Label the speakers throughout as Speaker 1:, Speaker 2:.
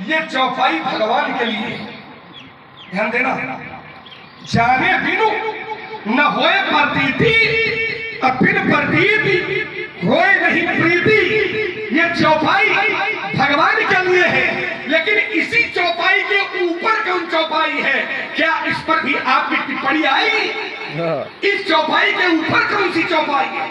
Speaker 1: ये चौपाई भगवान के लिए, ध्यान देना। जाने बिनु न होए प्रतीति और बिन प्रतीति होए नहीं प्रीति। ये चौपाई भगवान के लिए है, लेकिन इसी चौपाई के ऊपर कौन चौपाई है? क्या इस पर भी आपकी टिप्पणी आएगी? इस चौपाई के ऊपर कौन सी चौपाई है?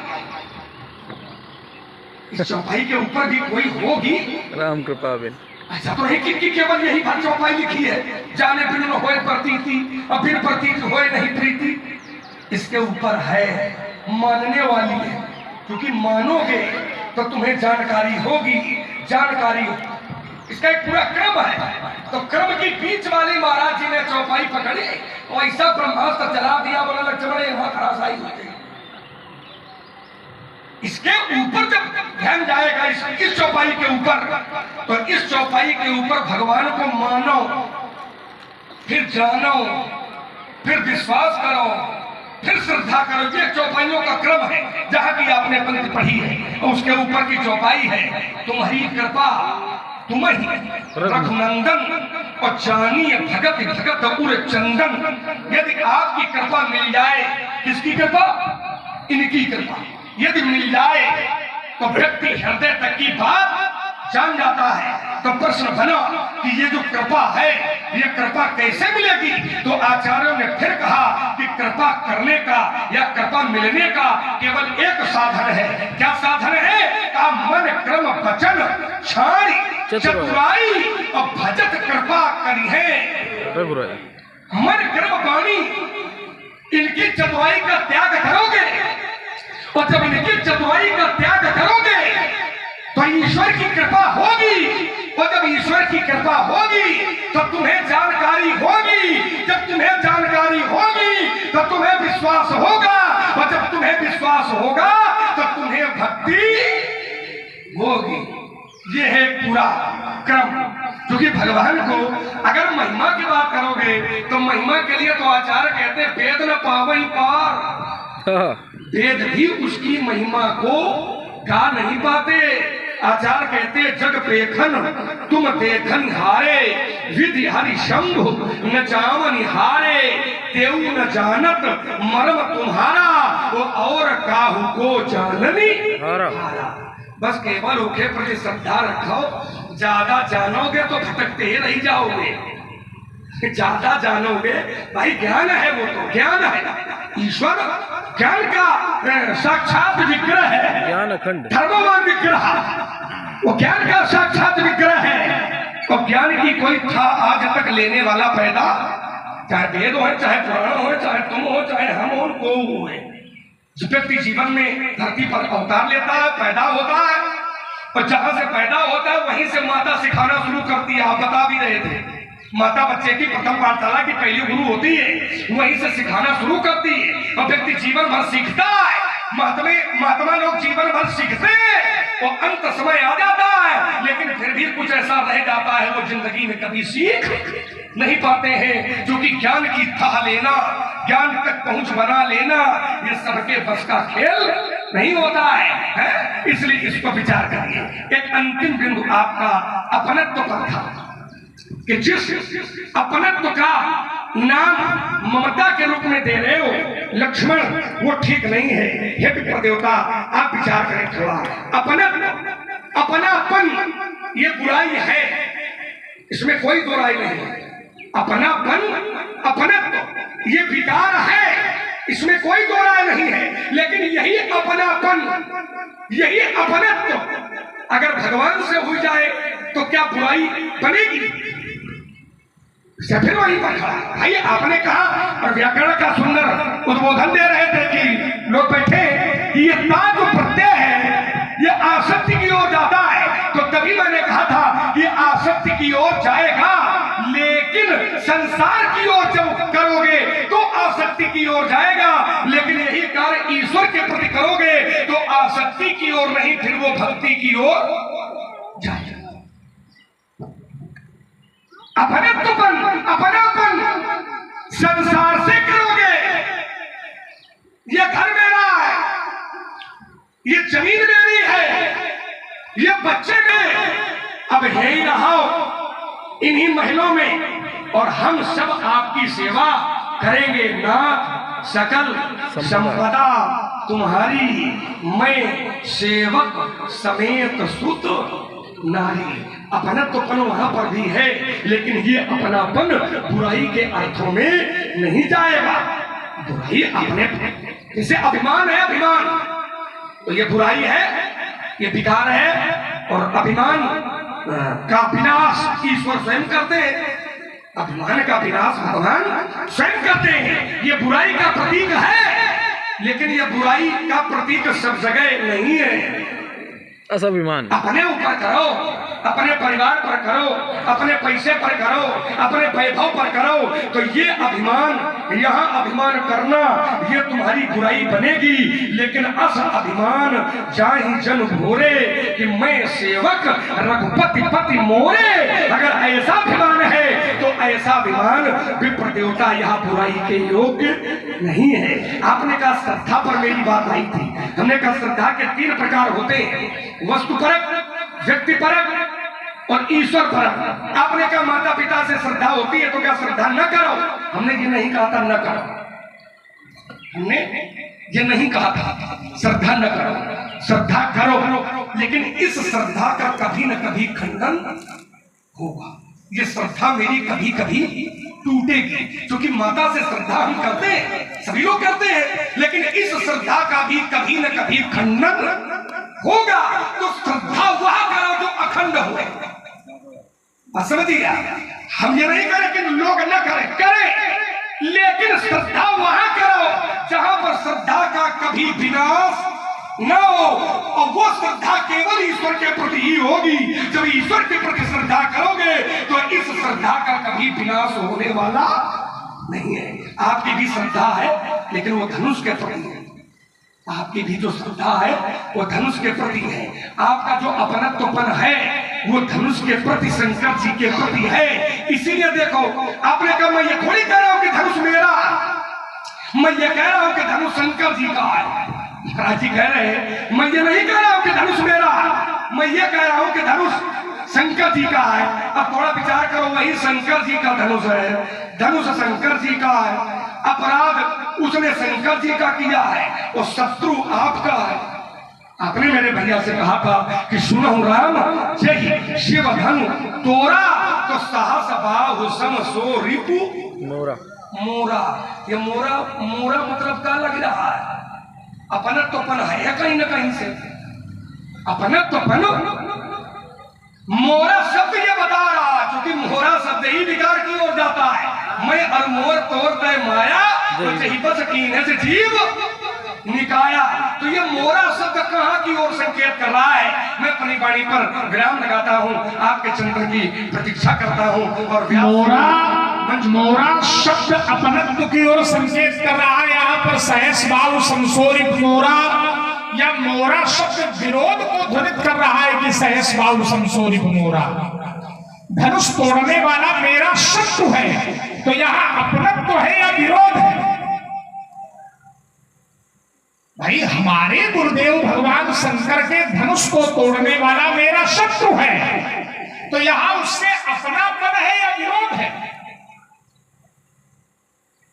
Speaker 1: इस चौपाई के ऊपर भी कोई होगी?
Speaker 2: राम कृपा बिन
Speaker 1: ऐसा तो है कि केवल यही बात चौपाई लिखी है, जाने बिनु न होए प्रतीति और बिन प्रतीति होए नहीं प्रीति। इसके ऊपर है मानने वाली है, क्योंकि मानोगे तो तुम्हें जानकारी होगी, जानकारी इसका एक पूरा क्रम है। तो क्रम की बीच वाली महाराज जी ने चौपाई पकड़ी और ऐसा ब्रह्मास्त्र चला दिया, बोला लक्ष्मण यहाँ खराशाई हो गई। इसके ऊपर जब ध्यान जाएगा इस चौपाई के ऊपर, तो इस चौपाई के ऊपर भगवान को मानो, फिर जानो, फिर विश्वास करो, फिर श्रद्धा करो। ये चौपाइयों का क्रम है जहां की आपने पंक्ति पढ़ी है, और उसके ऊपर की चौपाई है तुम्हारी कृपा तुम्हें रघुनंदन और जानिए भगत भगत उर चंदन। यदि आपकी कृपा मिल जाए, किसकी कृपा? इनकी कृपा यदि मिल जाए तो व्यक्ति हृदय तक की बात जान जाता है। तो प्रश्न बना कि ये जो कृपा है, ये कृपा कैसे मिलेगी? तो आचार्यों ने फिर कहा कि कृपा करने का या कृपा मिलने का केवल एक साधन है। क्या साधन है? का मन क्रम वचन छाड़ी चतुराई और भजत कृपा करी है। मन क्रम वाणी, इनकी चतुराई का त्याग करोगे, और जब इनकी चतुराई का त्याग करोगे तो ईश्वर की कृपा होगी, और जब ईश्वर की कृपा होगी तो तुम्हें जानकारी होगी, जब तुम्हें जानकारी होगी तो तुम्हें विश्वास होगा, और जब तुम्हें विश्वास होगा तो तुम्हें भक्ति होगी। ये है पूरा क्रम। क्योंकि भगवान को अगर महिमा की बात करोगे तो महिमा के लिए तो आचार्य कहते हैं वेद न पावई पार। वेद भी उसकी महिमा को गा नहीं पाते। आचार्य कहते जग पेखन तुम देखन हारे, विधि हरि शंभु न जामन हारे, देव न जानत मर्म तुम्हारा, वो और काहू को जाननी हारा। बस केवल उनके प्रति श्रद्धा रखो। ज्यादा जानोगे तो भटकते ही रह जाओगे, ज्यादा जानोगे भाई ज्ञान है, वो तो ज्ञान है। ईश्वर ज्ञान का साक्षात विग्रह है,
Speaker 2: ज्ञान अखंड
Speaker 1: धर्मवान विग्रह, वो ज्ञान का साक्षात विग्रह है। तो ज्ञान की कोई था आज तक लेने वाला पैदा, चाहे वेद हो, चाहे पुराण हो, चाहे तुम हो, चाहे हम हो, को हुए। जो व्यक्ति जीवन में धरती पर अवतार लेता है, पैदा होता है, और जहां से पैदा होता है वहीं से माता सिखाना शुरू करती है। आप बता भी रहे थे, माता बच्चे की प्रथम पाठशाला की पहली गुरु होती है, वहीं से सिखाना शुरू करती है, और व्यक्ति जीवन भर सीखता है। महात्मा लोग जीवन भर सीखते हैं, वो अंत समय आ जाता है, लेकिन फिर भी कुछ ऐसा रह जाता है वो जिंदगी में कभी सीख नहीं पाते हैं। क्योंकि ज्ञान की थाह लेना, ज्ञान तक पहुंच बना लेना, ये सबके बस का खेल नहीं होता है। इसलिए इस पर विचार करिए। एक अंतिम बिंदु आपका अपनत्व पर था कि जिस अपनत्व का नाम ममता के रूप में दे रहे हो लक्ष्मण, वो ठीक नहीं है। हे विप्र देवता, आप विचार करें थोड़ा। अपनापन ये बुराई है, इसमें कोई दो राय नहीं है। अपनापन अपनत्व ये विकार है, इसमें कोई दो राय नहीं है। लेकिन यही अपनापन, यही अपनत्व अगर भगवान से हो जाए तो क्या बुराई बनेगी? फिर वहीं पर खड़ा भाई आपने कहा, और व्याकरण का सुंदर उद्बोधन दे रहे थे कि लोग बैठे कि ये ता जो प्रत्यय है ये आसक्ति की ओर जाता है। तो तभी मैंने कहा था कि आसक्ति की ओर जाएगा, लेकिन संसार की ओर जब करोगे तो आसक्ति की ओर जाएगा, लेकिन यही कार्य ईश्वर के प्रति करोगे तो आसक्ति की ओर नहीं, फिर वो भक्ति की ओर जाएगा। अपनापन संसार से करोगे, ये घर मेरा है, ये जमीन मेरी है, ये बच्चे में अब है ही रहा, इन्हीं महलों में, और हम सब आपकी सेवा करेंगे। नाथ सकल संपदा तुम्हारी, मैं सेवक समेत सुत नारी। अपनापन वहां पर भी है, लेकिन ये अपनापन बुराई के अर्थों में नहीं जाएगा। बुराई अपने जैसे अभिमान है, अभिमान तो ये बुराई है, ये विकार है। और अभिमान का विनाश ईश्वर स्वयं करते हैं, अभिमान का विनाश भगवान स्वयं करते हैं। ये बुराई का प्रतीक है, लेकिन ये बुराई का प्रतीक सब जगह नहीं है।
Speaker 2: अभिमान
Speaker 1: अपने ऊपर करो, अपने परिवार पर करो, अपने पैसे पर करो, अपने वैभव पर करो, तो ये अभिमान, यहाँ अभिमान करना ये तुम्हारी बुराई बनेगी। लेकिन अस अभिमान जाहि जन भोरे, कि मैं सेवक रघुपति पति मोरे। अगर ऐसा अभिमान है तो ऐसा अभिमान विप्र देवता यहाँ बुराई के योग्य नहीं है। आपने कहा श्रद्धा पर मेरी बात आई थी। हमने कहा श्रद्धा के 3 प्रकार होते हैं, वस्तुपरक, व्यक्तिपरक और ईश्वर परक। आपने कहा माता पिता से श्रद्धा होती है तो क्या श्रद्धा न करो? हमने ये नहीं कहा था न करो, हमने ये नहीं कहा था श्रद्धा न करो, श्रद्धा करो। लेकिन इस श्रद्धा का कभी न कभी खंडन होगा। ये श्रद्धा मेरी कभी कभी टूटेगी, क्योंकि माता से श्रद्धा हम करते हैं, सभी लोग करते हैं, लेकिन इस श्रद्धा का भी कभी न कभी खंडन होगा। तो श्रद्धा वह करो जो अखंड हो। समझिए, हम ये नहीं करें कि लोग न करें, करें, लेकिन श्रद्धा वहां करो जहां पर श्रद्धा का कभी विनाश न हो। और वो श्रद्धा केवल ईश्वर के प्रति ही होगी। जब ईश्वर के प्रति श्रद्धा करोगे तो इस श्रद्धा का कभी विनाश होने वाला नहीं है। आपकी भी श्रद्धा है, लेकिन वो धनुष के प्रति है। आपकी भी जो श्रद्धा है वो धनुष के प्रति है। आपका जो अपनत्वपन है वो धनुष के प्रति, शंकर जी के प्रति है। इसीलिए देखो, आपने कहा मैं ये थोड़ी कह रहा हूं कि धनुष मेरा, मैं ये कह रहा हूं कि धनुष शंकर जी का है। महाराज जी कह रहे हैं मैं ये नहीं कह रहा हूं कि धनुष मेरा, मैं ये कह रहा हूं कि धनुष शंकर जी का है। अब थोड़ा विचार करो, वही शंकर जी का धनुष है, धनुष शंकर जी का है। अपराध उसने शंकर जी का किया है और शत्रु आपका है। आपने मेरे भैया से कहा था कि सुनो राम जय शिव धनु तोरा, तो साहस बाहु सम सो रिपु मोरा। मोरा, ये मोरा, मोरा मतलब क्या लग रहा है? अपनत्वपन है कहीं ना कहीं से, अपनत्वपन। मोरा शब्द ये बता रहा, क्योंकि मोरा शब्द ही विकार की ओर जाता है। मैं और मोर तोड़ दे माया, बस कीने से जीव निकाया। तो ये मोरा शब्द कहाँ की ओर संकेत कर रहा है? मैं अपनी वाणी पर विराम लगाता हूँ, आपके चंद्र की प्रतीक्षा करता हूँ। और
Speaker 3: मोरा शब्द अपनत्व की ओर संकेत कर रहा है। यहाँ पर सहस भाव संशोरित मोरा, या मोरा शब्द विरोध को ध्वनित कर रहा है कि सहस भाव संशोरित मोरा। धनुष तोड़ने वाला मेरा शत्रु है, तो यहाँ अपनत्व है या विरोध है? भाई हमारे गुरुदेव भगवान शंकर के धनुष को तोड़ने वाला मेरा शत्रु है, तो यहाँ उससे अपनापन है या विरोध है?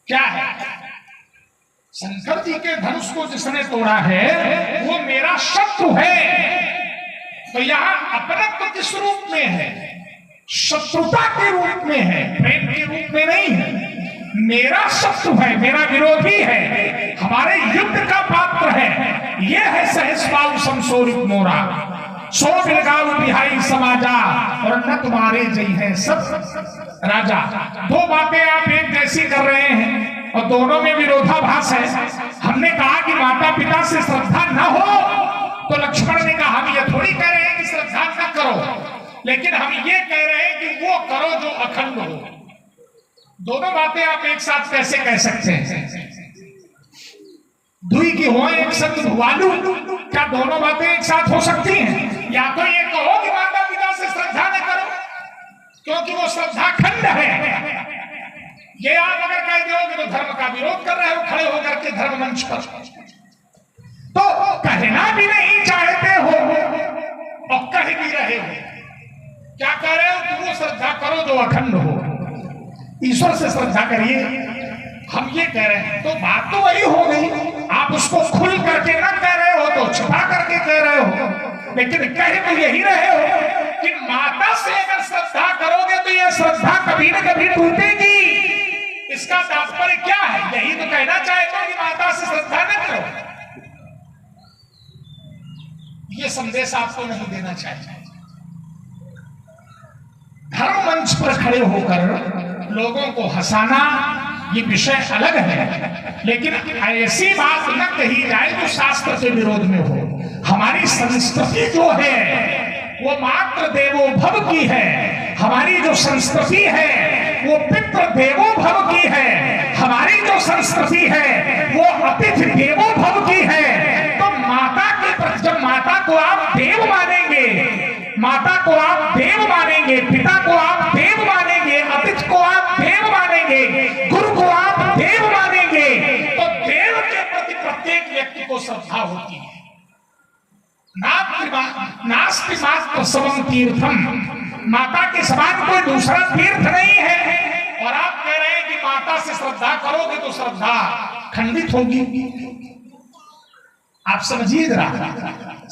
Speaker 3: क्या है? शंकर जी के धनुष को जिसने तोड़ा है वो मेरा शत्रु है, तो यहाँ अपनत्व किस रूप में है? शत्रुता के रूप में है, प्रेम के रूप में नहीं है। मेरा शत्रु है, मेरा विरोधी है, हमारे युद्ध का पात्र है। ये है सहस्बाहु संशोरित मोरा। सो बिलगाव बिहाई समाजा, और न तुम्हारे जई है सब राजा। दो बातें आप एक जैसी कर रहे हैं और दोनों में विरोधाभास है। हमने कहा कि माता पिता से श्रद्धा न हो, तो लक्ष्मण ने कहा हम ये थोड़ी कह रहे हैं कि श्रद्धा न करो, लेकिन हम ये कह रहे हैं कि वो करो जो अखंड हो। दोनों बातें आप एक साथ कैसे कह सकते हैं? दुई की हो एक संग भुआलू, क्या दोनों बातें एक साथ हो सकती हैं? या तो ये कहो कि माता पिता से श्रद्धा न करो क्योंकि वो श्रद्धा खंड है, ये आप अगर कह दोगे तो धर्म का विरोध कर रहे हो खड़े होकर के धर्म मंच पर। तो कहना भी नहीं चाहते हो और कह भी रहे हो। क्या कह रहे हो कि वो श्रद्धा करो जो अखंड हो। ईश्वर से श्रद्धा करिए। हम ये कह रहे हैं तो बात तो वही हो गई, आप उसको खुल करके ना कह रहे हो तो छुपा करके कह रहे हो, लेकिन कह तो यही रहे हो कि माता से अगर श्रद्धा करोगे तो यह श्रद्धा कभी न कभी टूटेगी। इसका तात्पर्य क्या है? यही तो कहना चाहते हो कि माता से श्रद्धा न करो। ये संदेश आपको नहीं देना चाहिए। धर्म मंच पर खड़े होकर लोगों को हंसाना ये विषय अलग है, लेकिन ऐसी बात न कही जाए जो शास्त्र के विरोध में हो। हमारी संस्कृति जो है वो मातृ देवो भव की है। हमारी जो संस्कृति है वो पितृ देवो भव की है। हमारी जो संस्कृति है वो अतिथि देवो भव की है। तो माता के प्रति जब माता को आप देव मानेंगे, माता को आप देव मानेंगे, पिता को आप देव मानेंगे, अतिथि को आप देव मानेंगे, गुरु को आप देव मानेंगे, तो देव के प्रति प्रत्येक व्यक्ति को श्रद्धा होती है। नास्ति मात्र समम तीर्थम, माता के समान कोई दूसरा तीर्थ नहीं है। और आप कह रहे हैं कि माता से श्रद्धा करोगे तो श्रद्धा खंडित होगी। आप समझिए जरा,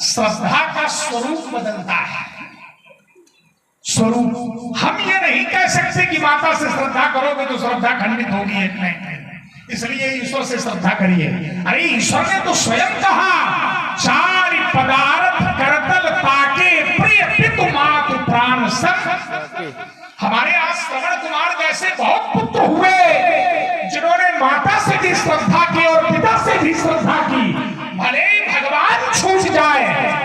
Speaker 3: श्रद्धा का स्वरूप बदलता है। स्वरूप हम ये नहीं कह सकते कि माता से श्रद्धा करोगे तो श्रद्धा खंडित होगी, एक नहीं। इसलिए ईश्वर से श्रद्धा करिए। अरे ईश्वर ने तो स्वयं कहा, चारि पदार्थ करतल ताके प्रिय पितु मातु प्राण सम। हमारे आज श्रवण कुमार जैसे बहुत पुत्र हुए जिन्होंने माता से भी श्रद्धा की और पिता से भी श्रद्धा की। भले ही भगवान छूट जाए,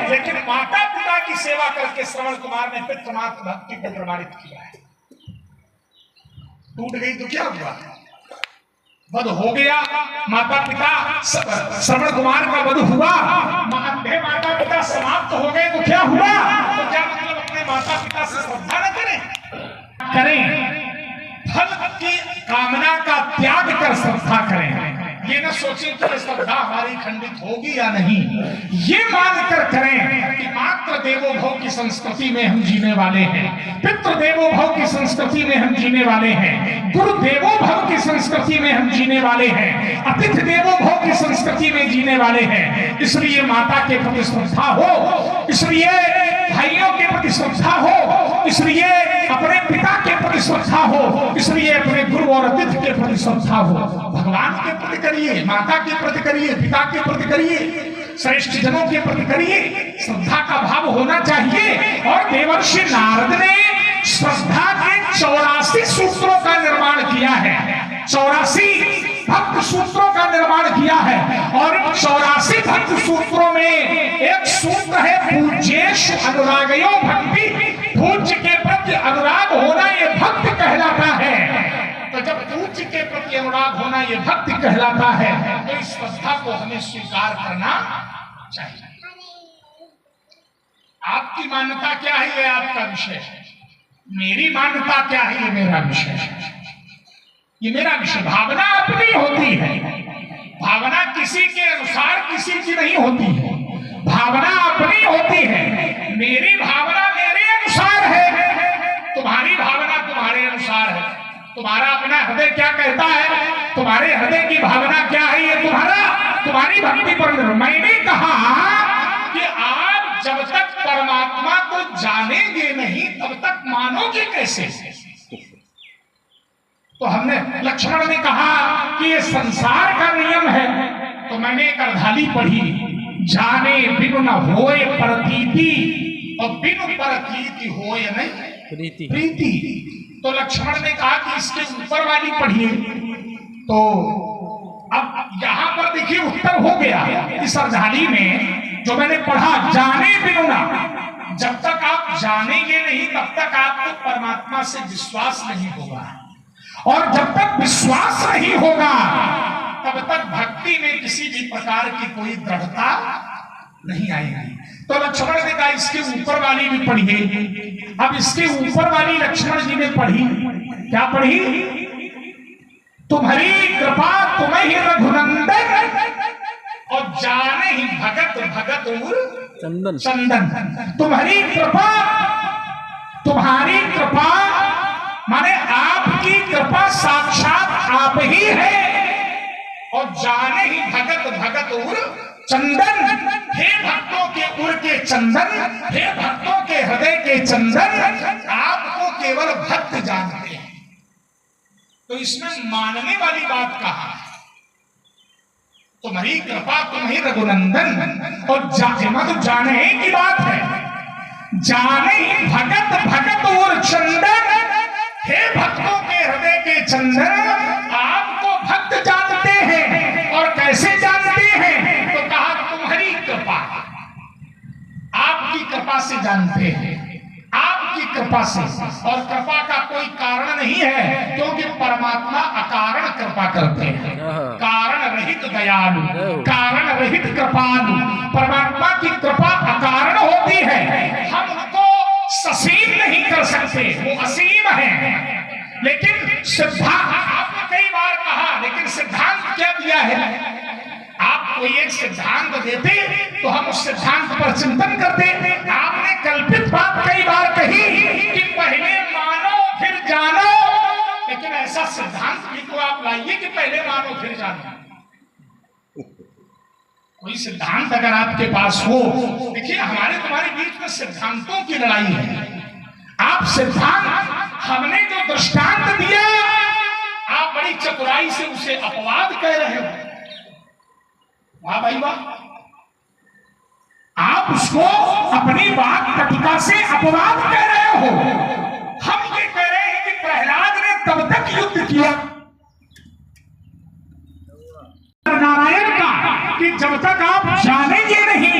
Speaker 3: लेकिन माता पिता की सेवा करके श्रवण कुमार ने पितृमातृ भक्ति को प्रमाणित किया है। टूट गई तो क्या हुआ? वध हो गया, माता पिता, श्रवण कुमार का वध हुआ, माता पिता समाप्त हो गए तो क्या हुआ? तो क्या मतलब अपने माता पिता से श्रद्धा न करें? फल की कामना का त्याग कर श्रद्धा करें। ये न सोचें कि श्रद्धा हमारी खंडित होगी या नहीं, ये मानकर करें कि मातृ देवो भव की संस्कृति में हम जीने वाले हैं, पितृ देवो भव की संस्कृति में हम जीने वाले हैं, गुरु देवो भव की संस्कृति में हम जीने वाले हैं, अतिथि देवो भव की संस्कृति में जीने वाले हैं। इसलिए माता के प्रति श्रद्धा हो, इसलिए भाइयों के प्रति श्रद्धा हो, इसलिए अपने पिता के प्रति श्रद्धा हो, इसलिए अपने गुरु और अतिथि के प्रति श्रद्धा हो। भगवान के प्रति करिए, माता के प्रति करिए, पिता के प्रति करिए, श्रेष्ठ जनों के प्रति करिए। श्रद्धा का भाव होना चाहिए। और देवर्षि नारद ने श्रद्धा के 84 सूत्रों का निर्माण किया है। 84 भक्त सूत्रों का निर्माण किया है। और 84 भक्त सूत्रों में एक सूत्र है पूज्येश अनुरागयो भक्ति। पूज्य के प्रति अनुराग होना यह भक्ति कहलाता है। तो जब पूज्य के प्रति अनुराग होना यह भक्ति कहलाता है, तो इस श्रद्धा को हमें स्वीकार करना चाहिए। आपकी मान्यता क्या है ये आपका विषय है, मेरी मान्यता क्या है ये मेरा विषय है। ये मेरा विषय। भावना अपनी होती है, भावना किसी के अनुसार किसी की नहीं होती है। भावना अपनी होती है। मेरी भावना मेरे अनुसार है, तुम्हारी भावना तुम्हारे अनुसार है। तुम्हारा अपना हृदय क्या कहता है, तुम्हारे हृदय की भावना क्या है, ये तुम्हारी भक्ति पर। मैंने कहा कि आप जब तक परमात्मा को जानेंगे नहीं तब तक मानोगे कैसे। तो हमने, लक्ष्मण ने कहा कि ये संसार का नियम है, तो मैंने एक अर्धाली पढ़ी, जाने बिनु न होए प्रतीति और बिनु प्रतीति होए नहीं प्रीति। तो लक्ष्मण ने कहा कि इसके ऊपर वाली पढ़िए। तो अब यहां पर देखिए उत्तर हो गया इस अर्धाली में जो मैंने पढ़ा, जाने बिनु न। जब तक आप जानेंगे नहीं तब तक आपको परमात्मा से विश्वास नहीं होगा, और जब तक विश्वास नहीं होगा तब तक भक्ति में किसी भी प्रकार की कोई दृढ़ता नहीं आएगी। तो लक्ष्मण ने कहा इसके ऊपर वाली भी पढ़िए। अब इसके ऊपर वाली लक्ष्मण जी ने पढ़ी, क्या पढ़ी? तुम्हारी कृपा तुम्हें ही रघुनंदन और जाने ही भगत भगत चंदन चंदन। तुम्हारी कृपा माने आपकी कृपा साक्षात आप ही है। और जाने ही भगत भगत उर चंदन, हे भक्तों के उर के चंदन, हे भक्तों के हृदय के चंदन, आपको केवल भक्त जानते हैं। तो इसमें मानने वाली बात कहा है? तुम्हारी कृपा तुम्ही रघुनंदन, और तो जाने की बात है। जाने ही भगत भगत और चंदन, हे भक्तों के हृदय के चंदन, आपको भक्त जानते हैं। और कैसे जानते हैं? तो कहा तुम्हारी कृपा, आपकी कृपा से जानते हैं, आपकी कृपा से। और कृपा का कोई कारण नहीं है, क्योंकि परमात्मा अकारण कृपा करते हैं, कारण रहित दयालु, कारण रहित कृपालु। परमात्मा की कृपा अकारण होती है, हम उनको ससीम नहीं कर सकते, वो असीम है। लेकिन सिद्धांत आपने कई बार कहा, लेकिन सिद्धांत क्या दिया है? आप कोई एक सिद्धांत देते तो हम उस सिद्धांत पर चिंतन करते। आपने कल्पित बात कई बार कही कि पहले मानो फिर जानो, लेकिन ऐसा सिद्धांत भी तो आप लाइए कि पहले मानो फिर जानो। कोई सिद्धांत अगर आपके पास हो, देखिए हमारे तुम्हारे बीच में सिद्धांतों की लड़ाई है। आप सिद्धांत, हमने जो दृष्टांत दिया, आप बड़ी चतुराई से उसे अपवाद कह रहे हो। वाह भाई वाह, आप उसको अपनी बात कटिका से अपवाद कह रहे हो। हम ये कह रहे हैं कि प्रहलाद ने तब तक युद्ध किया नारायण का कि जब तक आप जानेंगे नहीं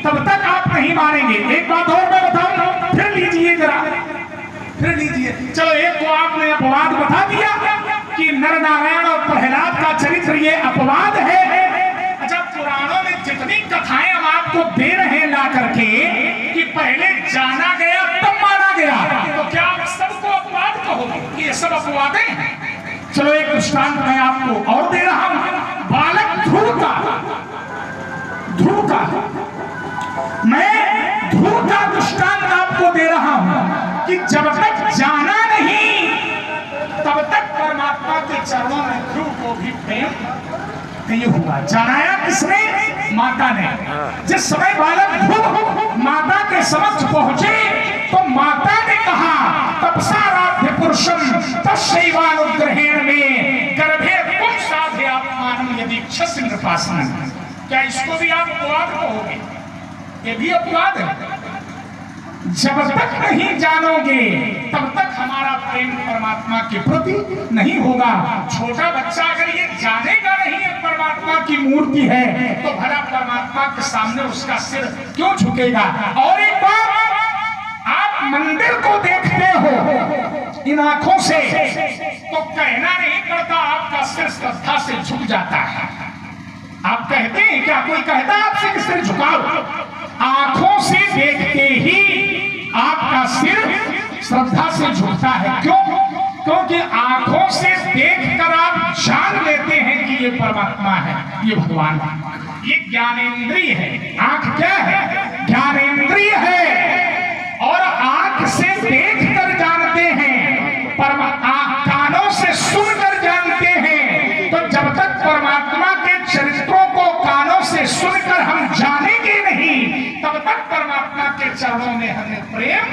Speaker 3: तब तक आप नहीं मानेंगे। एक बात और मैं बताऊं, फिर लीजिए जरा, फिर लीजिए। चलो एक को आपने अपवाद बता दिया कि नर नारायण और प्रहलाद का चरित्र ये अपवाद है। अच्छा, पुराणों में जितनी कथाएं हम आपको दे रहे हैं ला करके कि पहले जाना गया तब माना गया, तो क्या आप सबको अपवाद कहोगे कि ये सब अपवाद हैं? चलो एक दृष्टांत मैं आपको और दे रहा हूं, बालक ध्रुव का, मैं ध्रुव का दृष्टांत आपको दे रहा हूं कि जब तक जाना नहीं तब तक परमात्मा के चरणों में ध्रुव को भी प्रेम नहीं हुआ। जनाया किसने? माता ने। जिस समय बालक ध्रुव माता के समक्ष पहुंचे तो माता ने कहा, तपसाराध्य पुरुषम तस्यैवानुग्रहेण में गर्भे पुं साधयात्मानं यदि इच्छसि नृपासनं। क्या इसको भी आप अपवाद कहोगे? ये भी अपवाद है। जब तक नहीं जानोगे तब तक हमारा प्रेम परमात्मा के प्रति नहीं होगा। छोटा बच्चा अगर ये जानेगा नहीं है परमात्मा की मूर्ति है, तो भला परमात्मा के सामने उसका सिर क्यों झुकेगा? और एक बार आप मंदिर को देखते हो इन आंखों से तो कहना नहीं पड़ता, आपका सिर श्रद्धा से झुक जाता है। आप कहते हैं क्या? कोई कहता है आपसे कि सिर झुकाओ? आंखों से देखते ही आपका सिर श्रद्धा से झुकता है। क्यों? क्योंकि आंखों से देखकर आप जान लेते हैं कि ये परमात्मा है, ये भगवान है। ये ज्ञानेंद्रिय है। आंख क्या है? ज्ञानेंद्रिय है। और आंख से देखकर जानते हैं, कानों से सुनकर जानते हैं। तो जब तक परमात्मा के चरित्रों को कानों से सुनकर हम जानेंगे नहीं, तब तक परमात्मा के चरणों में हमें प्रेम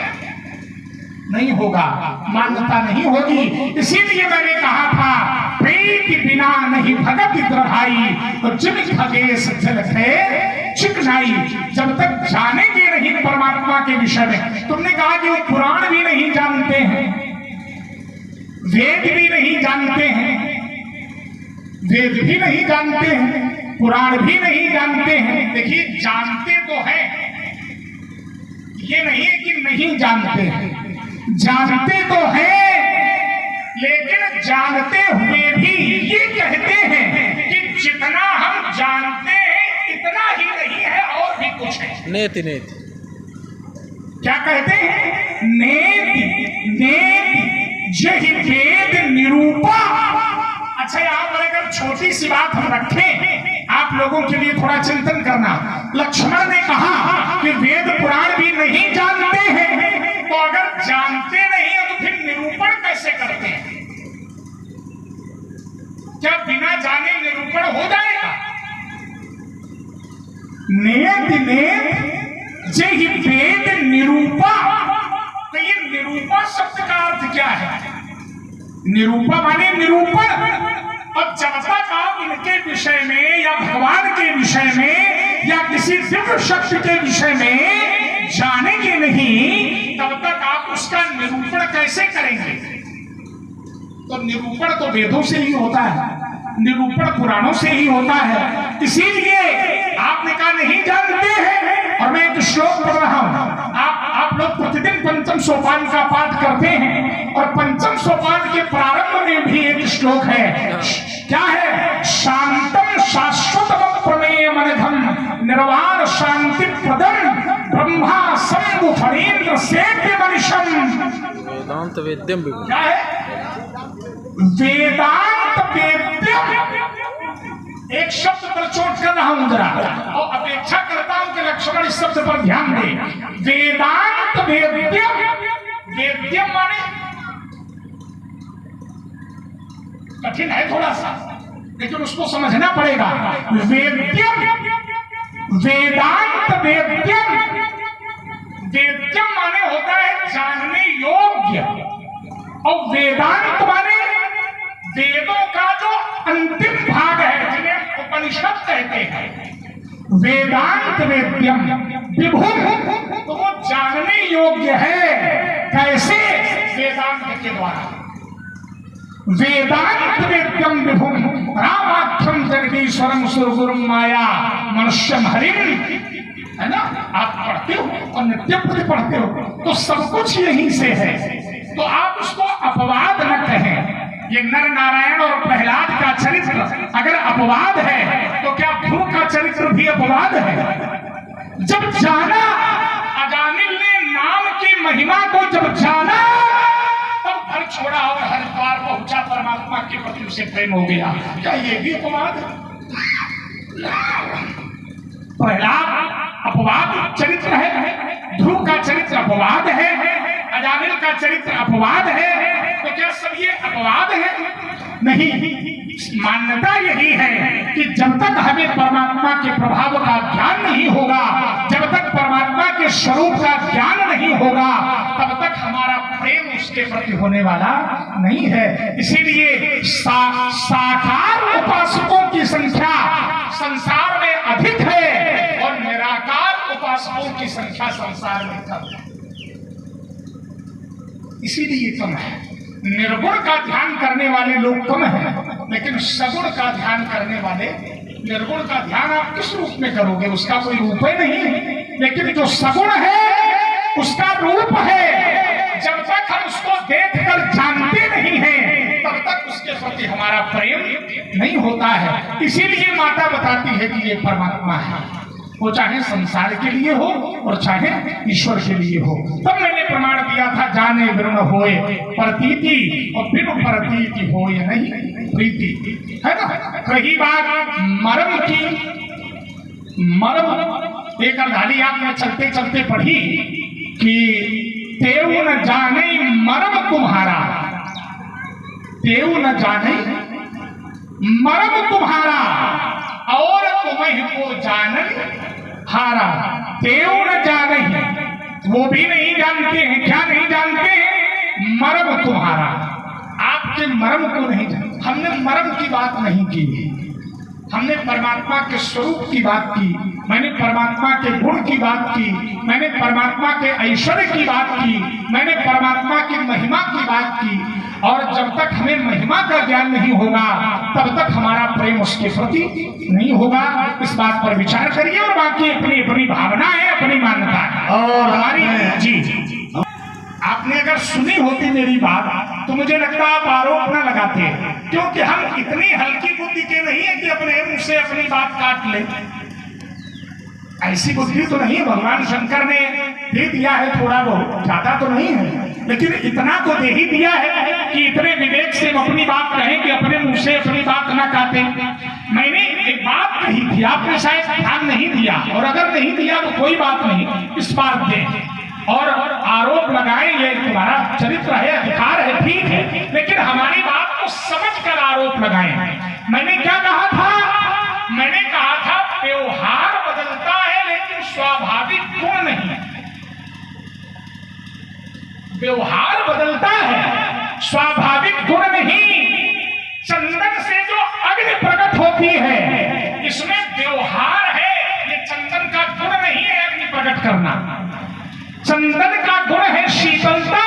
Speaker 3: नहीं होगा, मान्यता नहीं होगी। इसीलिए मैंने कहा था, प्रीति बिना नहीं भगत द्रढ़ाई, तो जिन खगेश झलके चिकनाई। जब तक जानेंगे नहीं परमात्मा के विषय में। तुमने कहा कि वो पुराण भी नहीं जानते हैं, वेद भी नहीं जानते हैं, वेद भी नहीं जानते हैं, पुराण भी नहीं जानते हैं। देखिए, जानते तो हैं, ये नहीं है कि नहीं जानते हैं, जानते तो हैं, लेकिन जानते हुए भी ये कहते हैं कि जितना हम जानते हैं इतना ही नहीं है, और भी कुछ है।
Speaker 2: नेति नेति
Speaker 3: क्या कहते हैं? नेति नेति यही वेद निरूपा। अच्छा, यहाँ पर अगर छोटी सी बात हम रखें, आप लोगों के लिए थोड़ा चिंतन करना। लक्ष्मण ने कहा कि वेद पुराण भी नहीं जानते हैं, तो अगर जानते नहीं है तो फिर निरूपण कैसे क्या बिना जाने निरूपण हो जाएगा? नेत नेत जे ही वेद निरूपा। तो ये निरूपा शब्द का अर्थ क्या है? निरूपा माने निरूपण। और जब तक आप इनके विषय में या भगवान के विषय में या किसी दिव्य शक्ति के विषय में जानेंगे नहीं, तब तक आप उसका निरूपण कैसे करेंगे? तो निरूपण तो वेदों से ही होता है, निरूपण पुराणों से ही होता है। इसीलिए आपने कहा नहीं जानते हैं, और मैं एक श्लोक पढ़ रहा हूं। आप लोग प्रतिदिन पंचम सोपान का पाठ करते हैं, और पंचम सोपान के प्रारंभ में भी एक श्लोक है। क्या है? शांतम शाश्वतम प्रमेय मनघम निर्वाण शांति प्रदम ब्रह्मा शंभु फणीन्द्र सेव्य मनिषम।
Speaker 2: वेदांत वेद्यम भी
Speaker 3: क्या है? वेदांत वेद्यम। एक शब्द पर चोट कर रहा हूं जरा, और अपेक्षा करता हूं कि लक्ष्मण इस शब्द पर ध्यान दे। वेदांत वेद्यम। वेद्यम माने कठिन है थोड़ा सा, लेकिन उसको समझना पड़ेगा। वेद्यम, वेदांत वेद्यम। वेद्यम माने होता है जानने योग्य, और वेदांत माने वेदों का जो अंतिम भाग है, जिन्हें उपनिषद कहते हैं। वेदांत वेद्यम विभुम, तो वो जानने योग्य है। कैसे? वेदांत के द्वारा। वेदांत वेद्यम विभुम रामाख्यम जगदीश्वरम सुरगुरुम माया मनुष्यम हरिम। है ना? आप पढ़ते हो और नित्य प्रति पढ़ते हो, तो सब कुछ यहीं से है। तो आप उसको अपवाद न कहें। ये नर नारायण और प्रहलाद का चरित्र अगर अपवाद है, तो क्या ध्रुव का चरित्र भी अपवाद है? जब जाना, अजामिल ने नाम की महिमा को जब जाना, तब घर छोड़ा और हरिद्वार पहुंचा, परमात्मा के प्रति उसे प्रेम हो गया। क्या ये भी अपवाद है? प्रहलाद अपवाद चरित्र है, ध्रुव का चरित्र अपवाद है, अजामिल का चरित्र अपवाद है। तो क्या सब ये अपवाद है? नहीं, मान्यता यही है कि जब तक हमें परमात्मा के प्रभाव का ज्ञान नहीं होगा, जब तक परमात्मा के स्वरूप का ज्ञान नहीं होगा, तब तक हमारा प्रेम उसके प्रति होने वाला नहीं है। इसीलिए साकार उपासकों की संख्या संसार में अधिक है, और निराकार उपासकों की संख्या संसार में कम है। इसीलिए कम है। निर्गुण का ध्यान करने वाले लोग कम हैं, लेकिन सगुण का ध्यान करने वाले, निर्गुण का ध्यान आप किस रूप में करोगे? उसका कोई रूप ही नहीं है। लेकिन जो सगुण है उसका रूप है। जब तक हम उसको देखकर जानते नहीं हैं, तब तक उसके प्रति हमारा प्रेम नहीं होता है। इसीलिए माता बताती है कि ये परमात्मा है, वो चाहे संसार के लिए हो और चाहे ईश्वर के लिए हो। तब मैंने प्रमाण दिया था, जाने वरुण होए प्रतीति, और बिनु प्रतीति होए नहीं प्रीति। है ना? रही बात मर्म की, मर्म एक अर्धाली आपने चलते चलते पढ़ी कि तेऊ न जाने मर्म तुम्हारा, तेऊ न जाने मर्म तुम्हारा, और तुम्हें को जानन हारा। तेऊ न जाने, वो भी नहीं जानते हैं। क्या नहीं जानते हैं? मर्म तुम्हारा, आपके मर्म को नहीं जानते। हमने मर्म की बात नहीं की, हमने परमात्मा के स्वरूप की बात की, मैंने परमात्मा के गुण की बात की, मैंने परमात्मा के ऐश्वर्य की बात की, मैंने परमात्मा की महिमा की बात की। और जब तक हमें महिमा का ज्ञान नहीं होगा, तब तक हमारा प्रेम उसके प्रति नहीं होगा। इस बात पर विचार करिए, और बाकी अपनी अपनी भावना है, अपनी मान्यता है। और हमारी जी आपने अगर सुनी होती मेरी बात, तो मुझे लगता आप आरोप न लगाते, क्योंकि हम इतनी हल्की बुद्धि के नहीं है कि अपने मुंह से अपनी बात काट ले। ऐसी बुद्धि तो नहीं, भगवान शंकर ने दे दिया है थोड़ा बहुत, ज्यादा तो नहीं है, लेकिन इतना तो दे ही दिया है कि इतने विवेक से अपनी बात कहें कि अपने मुंह से अपनी बात न काटे। मैंने एक बात कही थी, आपने शायद ध्यान नहीं दिया, और अगर नहीं दिया तो कोई बात नहीं, इस बात दें और आरोप लगाएं, ये तुम्हारा चरित्र है, अधिकार है, ठीक है, लेकिन हमारी बात को समझ कर आरोप लगाएं। मैंने क्या कहा था? मैंने कहा था व्यवहार बदलता है लेकिन स्वाभाविक गुण नहीं। व्यवहार बदलता है, स्वाभाविक गुण नहीं। चंदन से जो अग्नि प्रकट होती है, इसमें व्यवहार है, ये चंदन का गुण नहीं है अग्नि प्रकट करना। चंदन का गुण है शीतलता,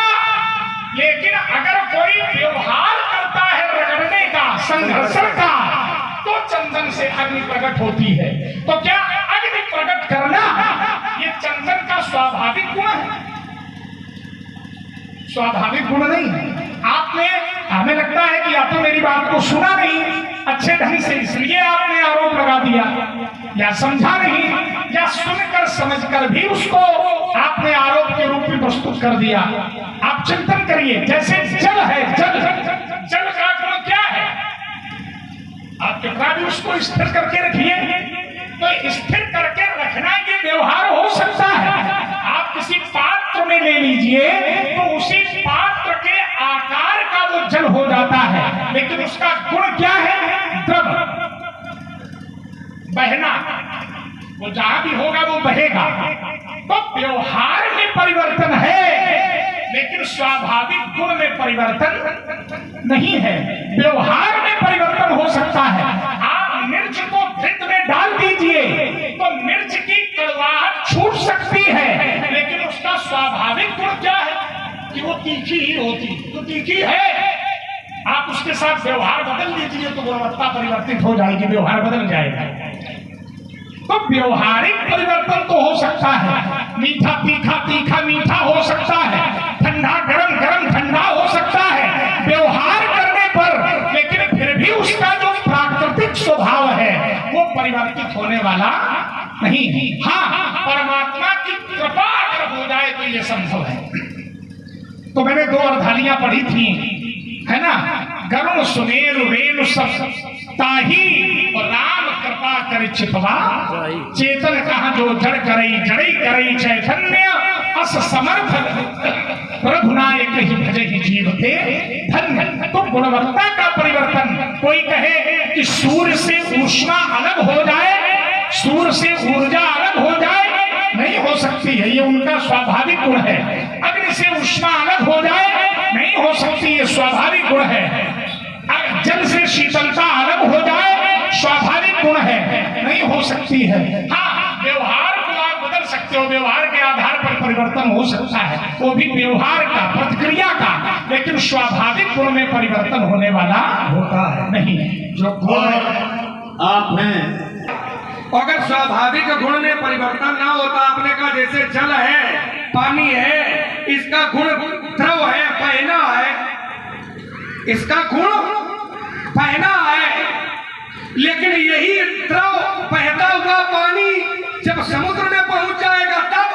Speaker 3: लेकिन अगर कोई व्यवहार करता है रगड़ने का, संघर्षण का, तो चंदन से अग्नि प्रकट होती है। तो क्या अग्नि प्रकट करना ये चंदन का स्वाभाविक गुण है? स्वाभाविक गुण नहीं है। आपने, हमें लगता है कि आप तो मेरी बात को सुना नहीं अच्छे ढंग से, इसलिए आपने आरोप लगा दिया, या समझा नहीं, या सुनकर समझकर भी उसको आपने आरोप के रूप में प्रस्तुत कर दिया। आप चिंतन करिए, जैसे जल है, जल का गुण क्या है? आप कितना भी उसको स्थिर करके रखिए, तो स्थिर करके रखना ये व्यवहार हो सकता है। आप किसी पात्र में ले लीजिए तो उसी पात्र के आकार का वो जल हो जाता है, लेकिन उसका गुण क्या है? द्रव, बहना, वो जहां भी होगा वो बहेगा। तो व्यवहार में परिवर्तन है लेकिन स्वाभाविक गुण में परिवर्तन नहीं है। व्यवहार में परिवर्तन हो सकता है। आप मिर्च को घृत में डाल दीजिए तो मिर्च की कड़वाहट छूट सकती है, लेकिन उसका स्वाभाविक गुण क्या है कि वो तीखी ही होती, तो तीखी है। आप उसके साथ व्यवहार बदल दीजिए तो गुणवत्ता परिवर्तित हो जाएगी, व्यवहार बदल जाएगा। तो व्यवहारिक परिवर्तन तो हो सकता है, मीठा तीखा, तीखा मीठा हो सकता है, ठंडा गरम, गरम ठंडा हो सकता है व्यवहार करने पर, लेकिन फिर भी उसका जो प्राकृतिक स्वभाव है वो परिवर्तित होने वाला नहीं। हाँ, परमात्मा की कृपा अगर हो जाए तो ये संभव है। तो मैंने 2 अर्धालियां पढ़ी थी, है ना? गरुण सुमेरु रेणु सब ताही, और राम कृपा कर छिपवा चेतन कहा जो जड़ करई, जड़ई करई चैतन्य अस समर्थ प्रभुनायक ही भजे ही जीव थे धन्य। तो गुणवत्ता का परिवर्तन, कोई कहे कि सूर्य से ऊष्मा अलग हो जाए, सूर्य से ऊर्जा अलग हो जाए, नहीं हो सकती है, ये उनका स्वाभाविक गुण है। अग्नि से ऊष्मा अलग हो जाए, नहीं हो सकती, ये स्वाभाविक गुण है। जल से शीतलता अलग हो जाए, स्वाभाविक गुण है, नहीं हो सकती है। हाँ, व्यवहार को आप बदल सकते हो, व्यवहार के आधार पर परिवर्तन हो सकता है, वो भी व्यवहार का, प्रतिक्रिया का, लेकिन स्वाभाविक गुण में परिवर्तन होने वाला होता है नहीं। जो गुण
Speaker 4: आपने
Speaker 1: अगर स्वाभाविक गुण में परिवर्तन ना होता, आपने कहा जैसे जल है, पानी है, इसका गुण द्रव है, बहना है, इसका गुण बहना है, लेकिन यही द्रव बहता हुआ पानी जब समुद्र में पहुंच जाएगा तब,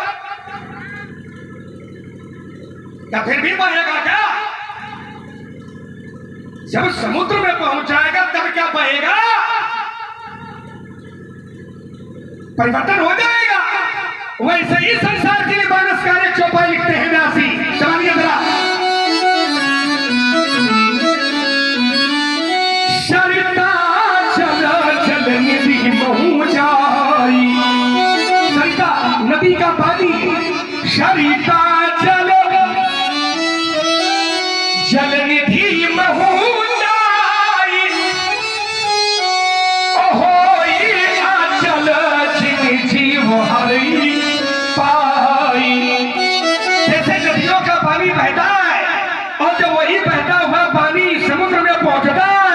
Speaker 1: या फिर भी बहेगा क्या? जब समुद्र में पहुंच जाएगा तब क्या बहेगा? परिवर्तन हो जाएगा। वैसे ही संसार के लिए मानसकार एक चौपाई लिखते हैं व्यासी, चलिए जरा। सरिता चल चल निधि महू जाई, सरिता नदी का पानी, सरिता चल जल निधि महू जाई, ओहो जीव हरि पाई। जैसे नदियों का पानी बहता है और जब वही बहता हुआ पानी समुद्र में पहुंचता है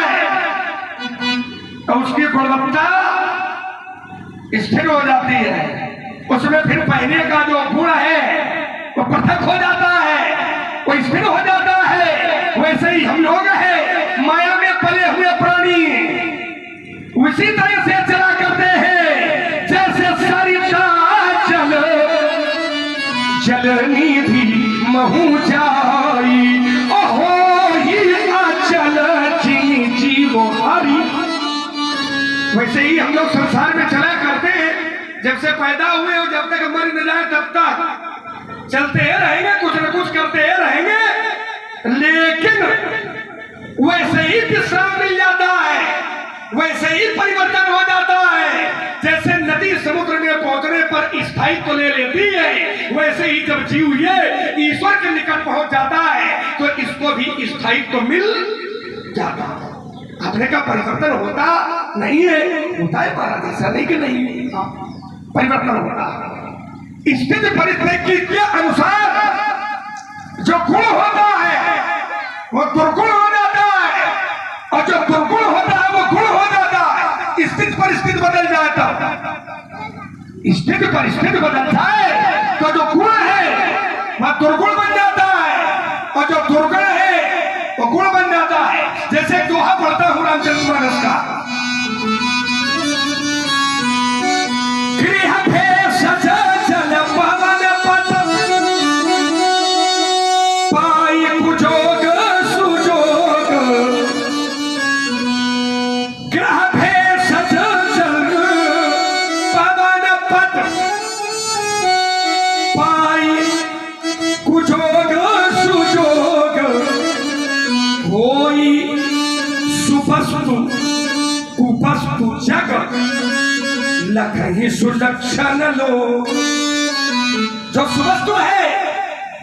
Speaker 1: तो उसकी गुणवत्ता स्थिर हो जाती है, उसमें फिर बहने का जो गुण है वो पृथक हो जाता है, वो स्थिर हो जाता है। वैसे ही हम लोग हैं, माया में पले हुए प्राणी उसी तरह से चला करते हैं जैसे सरिता चल जल निधि महू जाई, ओहो ही चल जीव हरि। वैसे ही हम लोग संसार में चला करते हैं, जब से पैदा हुए हो जब तक मर न जाए तब तक चलते रहेंगे, कुछ न कुछ करते रहेंगे, लेकिन वैसे ही विश्राम मिल जाता है। वैसे ही परिवर्तन हो जाता है। जैसे नदी समुद्र में पहुंचने पर स्थायित्व ले लेती है, वैसे ही जब जीव ये ईश्वर के निकट पहुंच जाता है तो इसको भी स्थायित्व मिल जाता है। अपने का परिवर्तन होता नहीं है, होता है महाराज, ऐसा नहीं कि नहीं परिवर्तन होता। स्थिति परिस्थिति के अनुसार जो गुण होता है वो दुर्गुण हो जाता है, और जो दुर्गुण होता है वो गुण हो जाता है। स्थिति परिस्थिति बदल जाता है, स्थिति परिस्थिति बदलता है तो जो गुण है वह दुर्गुण बन जाता है, और जो दुर्गुण है वो गुण बन जाता है। जैसे दोहा पढ़ता हूं रामचरितमानस का, गृह भेषज जल पवन पथ पाई कुजोग सुजोग, गृह भेषज जल पवन पथ पाई कुजोग सुजोग, होई सुवस्तु कुवस्तु जग लखहि सुलक्षण लो। जो सुवस्तु है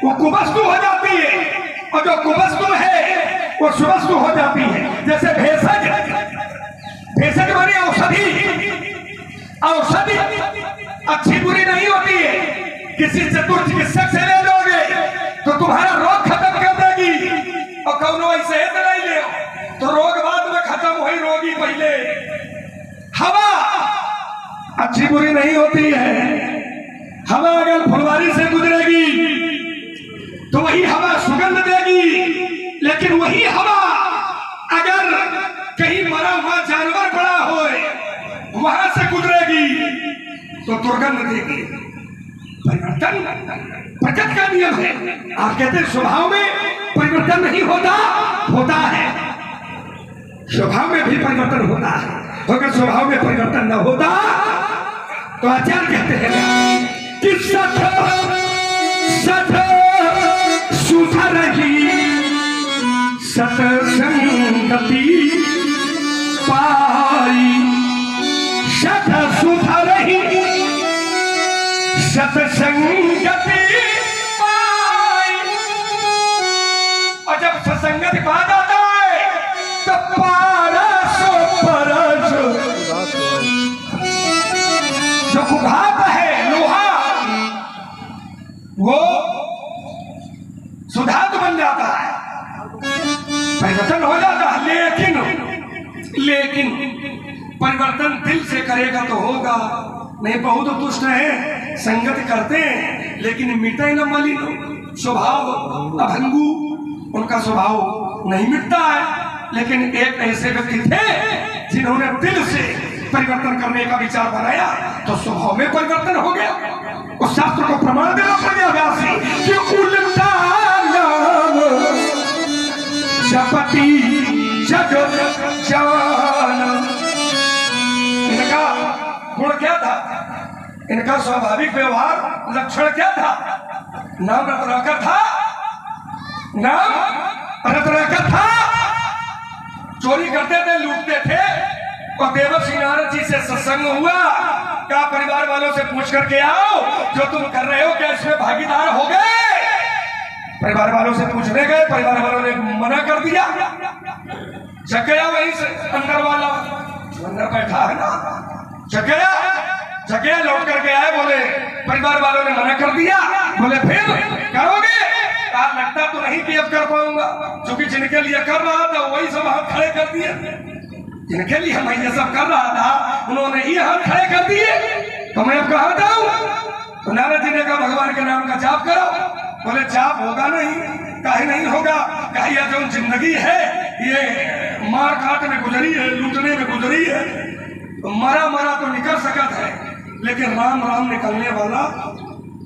Speaker 1: वो कुवस्तु हो जाती है, और जो कुवस्तु है वो सुवस्तु हो जाती है। जैसे भेषज, भेषज माने औषधि, औषधि अच्छी बुरी नहीं होती है। किसी चतुर चिकित्सक से ले लोगे तो तुम्हारा रोग खत्म कर देगी, और कौनो ऐसे ही नहीं ले तो रोग बाद में खत्म हुई, रोगी पहले। हवा अच्छी बुरी नहीं होती है, हवा अगर फुलवारी से गुजरेगी तो वही हवा सुगंध देगी, लेकिन वही हवा अगर कहीं मरा हुआ जानवर पड़ा हो वहां से गुजरेगी तो दुर्गंध देगी। परिवर्तन प्रकृति का नियम है। आप कहते हैं स्वभाव में परिवर्तन नहीं होता, होता है। स्वभाव में भी परिवर्तन होता है। अगर स्वभाव में परिवर्तन न होता तो आचार्य कहते हैं कि सत सत सुधर ही सतसंगति पाई, सत सुधर ही सतसंगति पाई। और जब सत्संगति पा जाता है तो पारस परस, जो कुभाप है लोहा वो सुधातु बन जाता है, परिवर्तन हो जाता है। लेकिन परिवर्तन दिल से करेगा तो होगा नहीं। बहुत दुष्ट है, संगत करते हैं लेकिन मिटे न मलिन स्वभाव, अभंगु, उनका स्वभाव नहीं मिटता है। लेकिन एक ऐसे व्यक्ति थे जिन्होंने दिल से परिवर्तन करने का विचार बनाया तो स्वभाव में परिवर्तन हो गया। उस शास्त्र को प्रमाण देना पड़ गया व्यासी कि उल्टा नाम जपति जग जान। इनका गुण क्या था, इनका स्वाभाविक व्यवहार लक्षण क्या था? नाम रत्नाकर था, नाम रत्नाकर था। चोरी करते थे, लूटते थे। और देवर्षि नारद जी से सत्संग हुआ, क्या परिवार वालों से पूछ करके आओ जो तुम कर रहे हो क्या इसमें भागीदार हो गए? परिवार वालों से पूछने गए, परिवार वालों ने मना कर दिया। जग गया वहीं से अंदर वाला, अंदर बैठा है ना, जग गया लौट करके आए, बोले परिवार वालों ने मना कर दिया। बोले फिर करोगे? कहा लगता तो नहीं कि अब कर पाऊंगा, क्योंकि जिनके लिए कर रहा था वही सब हाथ खड़े कर दिए। जिनके लिए मैं ये सब कर रहा था उन्होंने ये हाथ खड़े कर दिए, तो मैं अब कहाँ जाऊं? तो नारद जी ने कहा भगवान के नाम का जाप करो। बोले जाप होगा नहीं, काहे नहीं होगा? कहा यह जो जिंदगी है ये मार काट में गुजरी है, लूटने में गुजरी है। तो मरा तो निकल सकता है, लेकिन राम राम निकलने वाला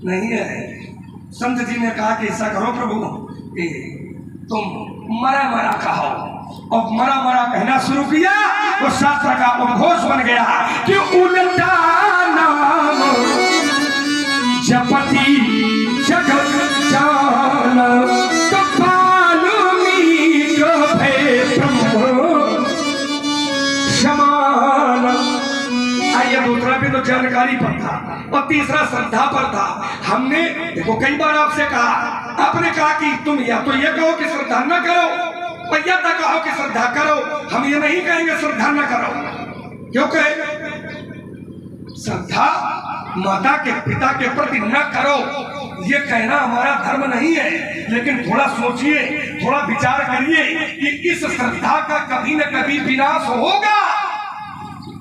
Speaker 1: नहीं है। संत जी ने कहा कि ऐसा करो प्रभु कि तुम मरा कहो, और मरा कहना शुरू किया। तो शास्त्र का उद्घोष बन गया कि उल्टा नाम जपति जगत जान, तो वाल्मीकि भय ब्रह्म समान जानकारी पर था और तीसरा श्रद्धा पर था। हमने देखो कई बार आपसे कहा, आपने कहा कि तुम या तो ये कहो कि श्रद्धा न करो और या तो कहो कि श्रद्धा करो। हम ये नहीं कहेंगे श्रद्धा न करो, क्योंकि श्रद्धा माता के पिता के प्रति न करो ये कहना हमारा धर्म नहीं है। लेकिन थोड़ा सोचिए, थोड़ा विचार करिए कि इस श्रद्धा का कभी न कभी विनाश होगा।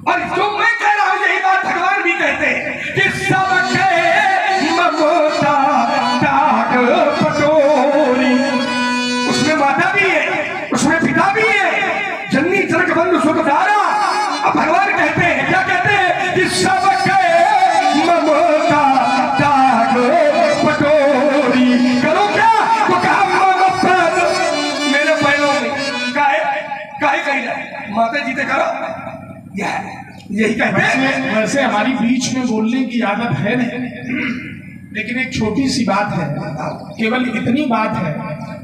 Speaker 1: और जो मैं कह रहा हूं यही बात भगवान भी कहते हैं कि सबके ममता त्याग पटोरी। उसमें माता भी है, उसमें पिता भी है, जननी जनक बंधु सुखदारा। अब भगवान कहते हैं, क्या कहते हैं कि सबके ममता त्याग पटोरी। करो क्या तो कहा ममता मेरे पैरों में काहे कही जाए, माता जी ते करो यही कहते हैं।
Speaker 3: वैसे हमारी बीच में बोलने की आदत है नहीं, लेकिन एक छोटी सी बात है, केवल इतनी बात है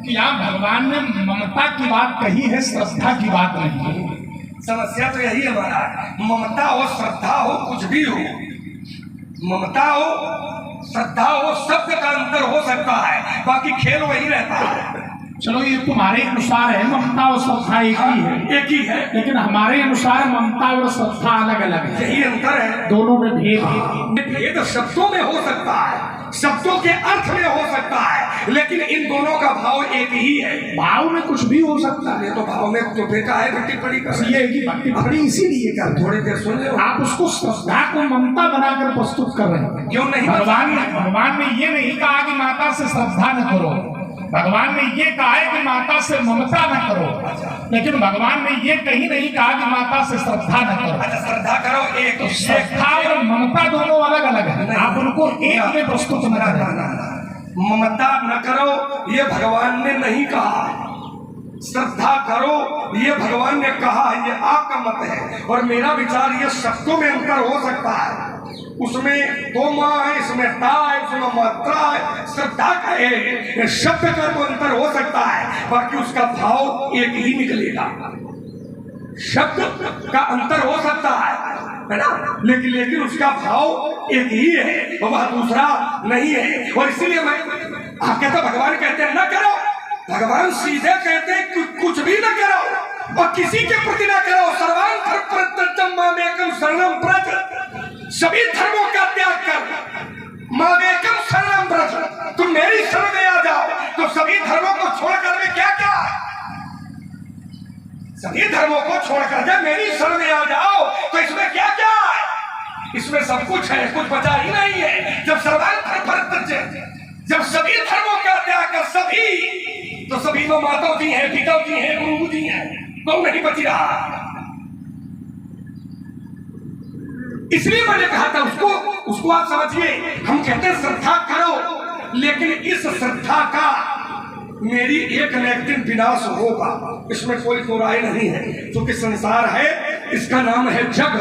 Speaker 3: कि यहाँ भगवान ने ममता की बात कही है, श्रद्धा की बात नहीं है।
Speaker 1: समस्या तो यही है महाराज, ममता हो श्रद्धा हो कुछ भी हो, ममता हो श्रद्धा हो, शब्द का अंतर हो सकता है, बाकी खेल वही रहता है।
Speaker 3: चलो ये तुम्हारे अनुसार है, ममता और श्रद्धा एक ही है,
Speaker 1: एक ही है,
Speaker 3: लेकिन हमारे अनुसार ममता और श्रद्धा अलग अलग है।
Speaker 1: यही अंतर है,
Speaker 3: दोनों में भेद है।
Speaker 1: भेद शब्दों में हो सकता है, शब्दों के अर्थ में हो सकता है, लेकिन इन दोनों का भाव एक ही है।
Speaker 3: भाव में कुछ भी हो सकता है,
Speaker 1: तो भाव में तो बेटा है बेटी पड़ी कर
Speaker 3: ये की भक्ति पड़ी इसीलिए कर।
Speaker 1: थोड़ी देर सुन लो,
Speaker 3: आप उसको श्रद्धा को ममता बनाकर प्रस्तुत कर रहे हैं।
Speaker 1: क्यों नहीं?
Speaker 3: भगवान ने ये नहीं कहा कि माता से श्रद्धा न करो, भगवान ने ये कहा है कि माता से ममता न करो, लेकिन भगवान ने ये कहीं नहीं कहा कि माता से श्रद्धा न करो।
Speaker 1: अच्छा श्रद्धा करो, एक
Speaker 3: तो श्रद्धा और ममता दोनों अलग अलग है, आप उनको एक में प्रस्तुत न करें।
Speaker 1: ममता न करो ये भगवान ने नहीं कहा, श्रद्धा करो ये भगवान ने कहा, ये आपका मत है। और मेरा विचार ये शब्दों में अंतर हो सकता है, उसमें दो माँ है, इसमें ता है, उसमें मात्रा है। श्रद्धा का है शब्द का तो अंतर हो सकता है, बाकी उसका भाव एक ही निकलेगा। शब्द का अंतर हो सकता है ना, लेकिन उसका भाव एक ही है और वह दूसरा नहीं है। और इसीलिए मैं आप कहते भगवान कहते हैं न करो, भगवान सीधे कहते हैं कि कुछ भी न करो और किसी के प्रति न करो। सर्वान धर्म मामेकम शरणम व्रज, सभी धर्मों का त्याग कर मामेकम शरणम व्रज, तुम मेरी शरण में आ जाओ। तो सभी धर्मों को छोड़कर में क्या क्या है, सभी धर्मों को छोड़कर जब मेरी शरण में आ जाओ तो इसमें क्या क्या है, इसमें सब कुछ है, कुछ बचा ही नहीं है। जब सर्वान धर्म, जब सभी धर्मों का त्याग कर सभी, तो सभी में माता जी हैं, पिता जी हैं, गुरु जी हैं, कोई नहीं बच रहा। इसलिए मैंने कहा था उसको आप समझिए। हम कहते हैं श्रद्धा करो, लेकिन इस श्रद्धा का मेरी एक न एक दिन विनाश होगा, इसमें कोई दो राय नहीं है। क्योंकि संसार है, इसका नाम है जग।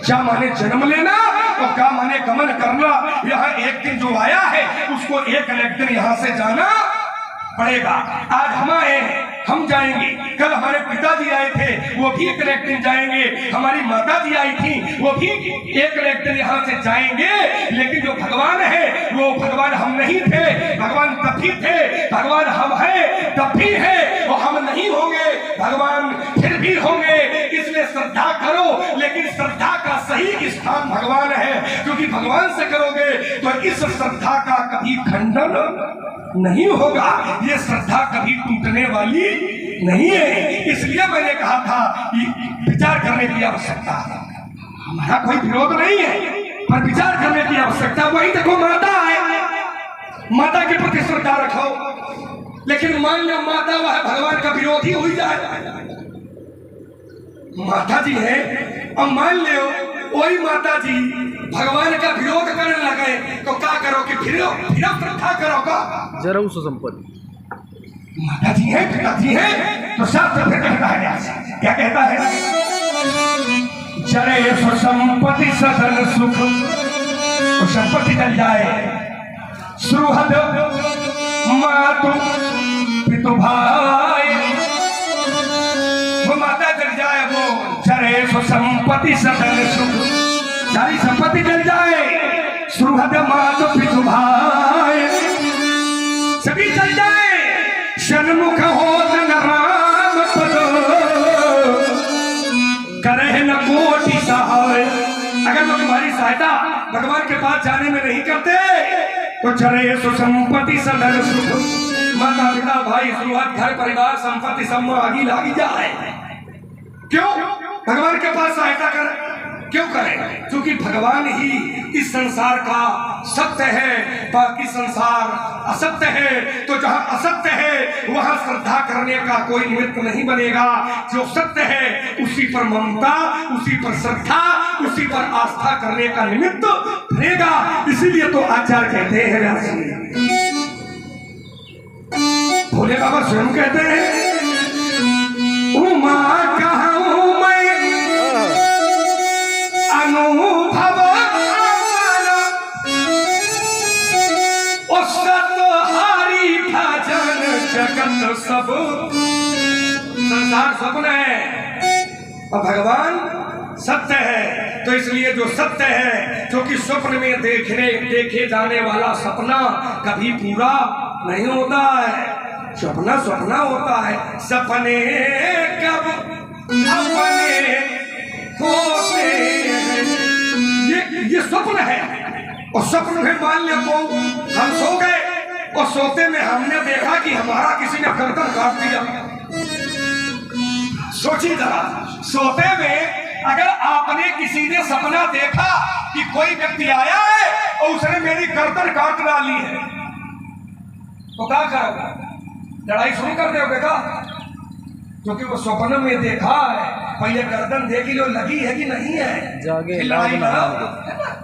Speaker 1: जा माने जन्म लेना और का माने गमन करना। यहाँ एक दिन जो आया है उसको एक न एक दिन यहाँ से जाना पड़ेगा। आज हम आए, हम जाएंगे, कल हमारे पिताजी आए थे, वो भी एक न एक दिन जाएंगे, हमारी माता जी आई थी, वो भी एक न एक दिन यहाँ से जाएंगे। लेकिन जो भगवान है वो भगवान हम नहीं थे, भगवान तब भी थे, भगवान हम हैं तब भी है, और हम नहीं होंगे भगवान फिर भी होंगे। इसलिए श्रद्धा करो, लेकिन श्रद्धा का सही स्थान भगवान है, क्योंकि भगवान से करोगे तो इस श्रद्धा का कभी खंडन नहीं होगा, ये श्रद्धा कभी टूटने वाली नहीं है। इसलिए मैंने कहा था कि विचार करने की आवश्यकता है। हमारा कोई विरोध नहीं है, पर विचार करने की आवश्यकता। वही देखो माता है, माता के प्रति श्रद्धा रखो, लेकिन मान लो माता वह भगवान का विरोधी हो जाए। माता जी है, अब मान लो वही माता जी भगवान का विरोध करने लगे तो क्या करो कि फिर श्रद्धा करोगा?
Speaker 2: जरा उस संपत्ति
Speaker 1: माता जी है, पिताजी है, तो शास्त्र फिर कहता है, क्या कहता है? जरे संपत्ति सदन सुख, तो संपत्ति चल जाए, सुहद मातु पितु भाई, वो माता चल जाए, वो जरे संपत्ति सदन सुख, सारी संपत्ति जल जाए, सुहृद मात पितु भाई सभी चल जाए, सन्मुख हो न राम पद करे न कोटि सहाय। अगर वो तुम्हारी सहायता भगवान के पास जाने में नहीं करते तो चले सुसंपत्ति सदर सुख, माता पिता भाई सुहृद घर परिवार संपत्ति सब में आगी लागी जाए। क्यों भगवान के पास सहायता कर क्यों करें? क्योंकि भगवान ही इस संसार का सत्य है, बाकी संसार असत्य है। तो जहाँ असत्य है वहाँ श्रद्धा करने का कोई निमित्त नहीं बनेगा। जो सत्य है उसी पर ममता, उसी पर श्रद्धा, उसी पर आस्था करने का निमित्त बनेगा। इसीलिए तो आचार्य कहते हैं, भोले बाबा स्वयं कहते हैं, उमा कहूं मैं अनुभव सतहारी भजन जगत सब। संसार स्वप्न है और भगवान सत्य है। तो इसलिए जो सत्य है, जो कि स्वप्न में देखे जाने वाला सपना कभी पूरा नहीं होता है। सपना सपना होता है, सपने कब अपने होते ये स्वप्न है। और स्वप्न में मान लिया तो हम सो गए और सोते में हमने देखा कि हमारा किसी ने गर्दन काट दिया। सोचिए जरा, सोते में अगर आपने किसी ने सपना देखा कि कोई व्यक्ति आया है और उसने मेरी गर्दन काट डाली है तो क्या करोगे? लड़ाई शुरू कर दोगे क्या? क्योंकि वो स्वप्न में देखा है, पहले गर्दन देखी लो लगी है कि नहीं है,
Speaker 2: जागे
Speaker 1: लड़ाई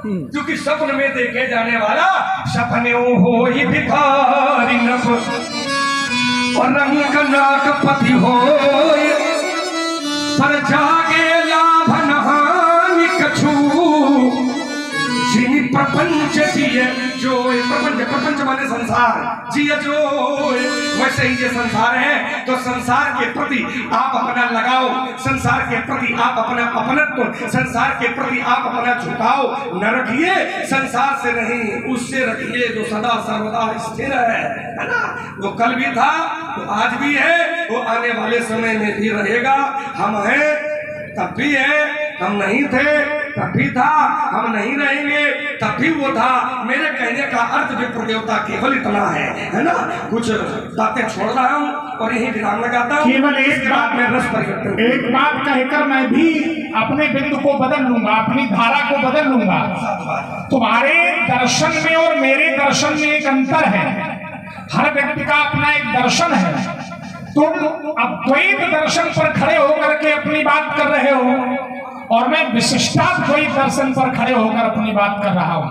Speaker 1: क्योंकि स्वप्न में देखे जाने वाला सपने हो ही भिखारी नभ और रंग नाक पति हो, पर जागे लाभ नहानि कछु जिन प्रपंच जिए जो। प्रपंच माने संसार, जिए जो। वैसे ही ये संसार है तो संसार के प्रति आप अपना लगाओ, संसार के प्रति आप अपना अपनत्व, संसार के प्रति आप अपना झुकाव न रखिए। संसार से नहीं, उससे रखिए जो सदा सर्वदा स्थिर है ना। वो कल भी था, वो आज भी है, वो आने वाले समय में भी रहेगा। हम हैं तब भी है, हम नहीं थे तब भी था, हम नहीं रहेंगे तब भी वो था। मेरे कहने का अर्थ विप्र देवता केवल इतना है ना। कुछ बातें छोड़ रहा हूँ और यही विराम लगाता हूँ।
Speaker 3: केवल एक बात में रस परिवर्तन, एक बात कहकर मैं भी अपने बिंदु को बदल लूंगा, अपनी धारा को बदल लूंगा। तुम्हारे दर्शन में और मेरे दर्शन में एक अंतर है। हर व्यक्ति का अपना एक दर्शन है। तुम अद्वैत दर्शन पर खड़े होकर के अपनी बात कर रहे हो और मैं विशिष्टाद्वैत दर्शन पर खड़े होकर अपनी बात कर रहा हूं।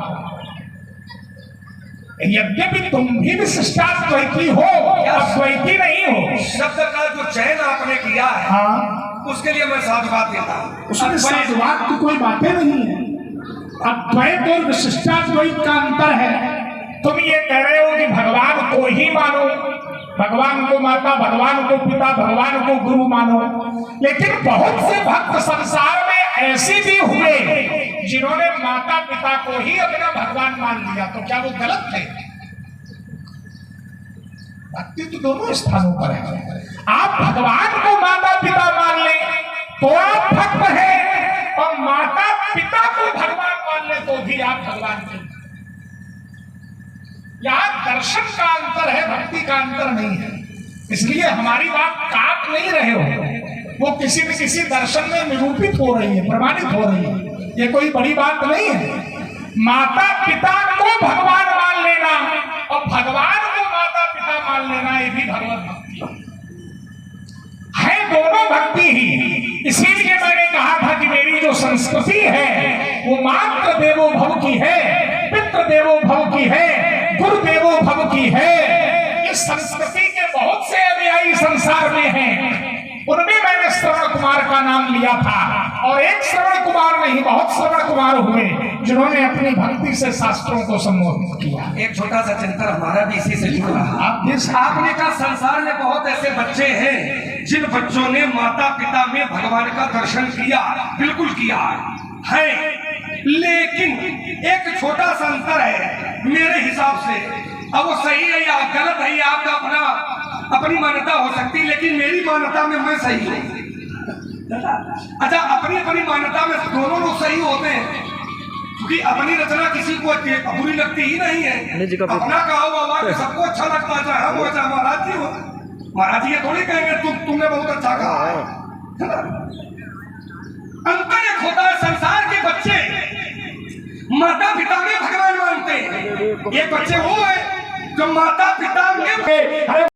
Speaker 3: यद्यपि तुम भी विशिष्टाद्वैती हो, अद्वैती नहीं हो।
Speaker 1: शब्द का जो चयन आपने किया है,
Speaker 3: हाँ,
Speaker 1: उसके लिए मैं साधुवाद देता हूँ।
Speaker 3: उसमें साधुवाद की कोई बातें नहीं है। अद्वैत और विशिष्टाद्वैत का अंतर है। तुम ये कह रहे हो कि भगवान को ही मानो, भगवान को माता, भगवान को पिता, भगवान को गुरु मानो, लेकिन बहुत से भक्त संसार में ऐसे भी हुए जिन्होंने माता पिता को ही अपना भगवान मान लिया। तो क्या वो गलत थे? भक्ति तो दोनों स्थानों पर है। आप भगवान को माता पिता मान ले तो आप भक्त हैं, और माता पिता को भगवान मान ले तो भी आप भगवान के। यहाँ दर्शन का अंतर है, भक्ति का अंतर नहीं है। इसलिए हमारी बात काट नहीं रहे हो, वो किसी न किसी दर्शन में निरूपित हो रही है, प्रमाणित हो रही है। ये कोई बड़ी बात नहीं है। माता पिता को भगवान मान लेना और भगवान को माता पिता मान लेना, ये भी भगवत भक्ति है। दोनों भक्ति ही। इसीलिए मैंने कहा था कि मेरी जो संस्कृति है वो मातृ देवो भव की है, पितृ देवो भव की है, गुरु देवो भव की है। इस संस्कृति के बहुत से अनुयायी संसार में हैं। उनमें मैंने श्रवण कुमार का नाम लिया था, और एक श्रवण कुमार नहीं, बहुत श्रवण कुमार हुए जिन्होंने अपनी भक्ति से शास्त्रों को सम्मोहित किया।
Speaker 1: एक छोटा सा चिंतन हमारा भी इसी से जुड़ा। आपने कहा संसार में बहुत ऐसे बच्चे हैं जिन बच्चों ने माता पिता में भगवान का दर्शन किया, बिल्कुल किया है। लेकिन एक छोटा सा अंतर है मेरे हिसाब से, अब वो सही है या गलत है, या आपका अपनी मान्यता हो सकती है, लेकिन मेरी मान्यता में मैं सही हूँ। अच्छा, अपनी अपनी मान्यता में दोनों लोग सही होते हैं, क्योंकि अपनी रचना किसी को बुरी लगती ही नहीं है। अपना कहा हुआ वाक्य सबको अच्छा लगता है, चाहे हम हो चाहे महाराज जी हो। महाराज जी ये थोड़ी कहेंगे तुमने बहुत अच्छा कहा है ना? अंतर एक होता है, संसार के बच्चे माता पिता में भगवान मानते हैं। एक बच्चे वो है जो माता पिता में